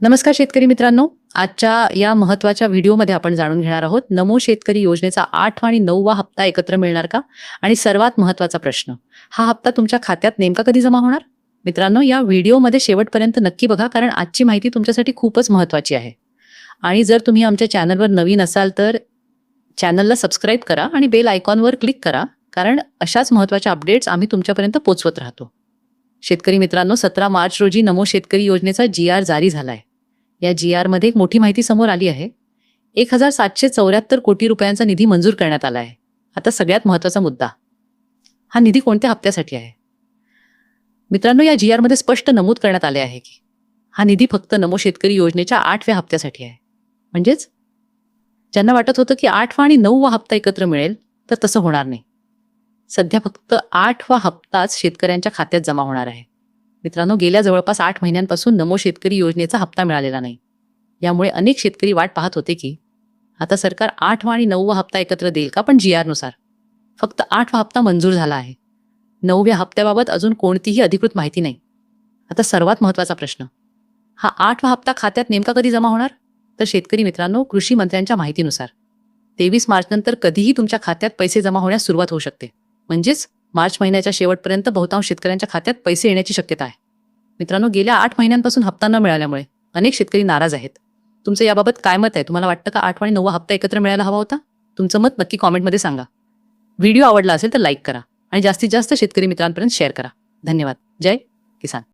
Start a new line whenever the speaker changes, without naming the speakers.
नमस्कार शेतकरी मित्रांनो, आजच्या या महत्त्वाच्या व्हिडिओमध्ये आपण जाणून घेणार आहोत नमो शेतकरी योजनेचा 8वा आणि 9वा हप्ता एकत्र मिळणार का? आणि सर्वात महत्त्वाचा प्रश्न, हा हप्ता तुमच्या खात्यात नेमका कधी जमा होणार? मित्रांनो, या व्हिडिओमध्ये शेवटपर्यंत नक्की बघा, कारण आजची माहिती तुमच्यासाठी खूपच महत्त्वाची आहे. आणि जर तुम्ही आमच्या चॅनलवर नवीन असाल तर चॅनलला सबस्क्राईब करा आणि बेल आयकॉनवर क्लिक करा, कारण अशाच महत्त्वाच्या अपडेट्स आम्ही तुमच्यापर्यंत पोहोचवत राहतो. शेतकरी मित्रांनो, 17 मार्च रोजी नमो शेतकरी योजनेचा GR जारी झाला आहे. या GR मध्ये एक मोठी माहिती समोर आली आहे. 1774 कोटी रुपयांचा निधी मंजूर करण्यात आला आहे. आता सगळ्यात महत्त्वाचा मुद्दा, हा निधी कोणत्या हप्त्यासाठी आहे? मित्रांनो, या GR मध्ये स्पष्ट नमूद करण्यात आले आहे की हा निधी फक्त नमो शेतकरी योजनेच्या 8व्या हप्त्यासाठी आहे. म्हणजेच ज्यांना वाटत होतं की 8वा आणि 9वा हप्ता एकत्र मिळेल, तर तसं होणार नाही. सध्या फक्त 8वा हप्ताच शेतकऱ्यांच्या खात्यात जमा होणार आहे. मित्रांनो, गेल्या जवळपास 8 महिन्यांपासून नमो शेतकरी योजनेचा हप्ता मिळालेला नाही. यामुळे अनेक शेतकरी वाट पाहत होते की आता सरकार 8वा आणि 9वा हप्ता एकत्र देईल का? पण GR नुसार फक्त 8वा हप्ता मंजूर झाला आहे. 9व्या हप्त्याबाबत अजून कोणतीही अधिकृत माहिती नाही. आता सर्वात महत्त्वाचा प्रश्न, हा 8वा हप्ता खात्यात नेमका कधी जमा होणार? तर शेतकरी मित्रांनो, कृषी मंत्र्यांच्या माहितीनुसार 23 मार्च नंतर कधीही तुमच्या खात्यात पैसे जमा होण्यास सुरुवात होऊ शकते. म्हणजेच मार्च महिन्याच्या शेवटपर्यंत बहुतांश शेतकऱ्यांच्या खात्यात पैसे येण्याची शक्यता आहे. मित्रांनो, गेल्या 8 महिन्यांपासून हप्ता न मिळाल्यामुळे अनेक शेतकरी नाराज आहेत. तुमचं याबाबत काय मत आहे? तुम्हाला वाटतं का 8वा आणि 9वा हप्ता एकत्र मिळायला हवा होता? तुमचं मत नक्की कॉमेंटमध्ये सांगा. व्हिडिओ आवडला असेल तर लाईक करा आणि जास्तीत जास्त शेतकरी मित्रांपर्यंत शेअर करा. धन्यवाद. जय किसान.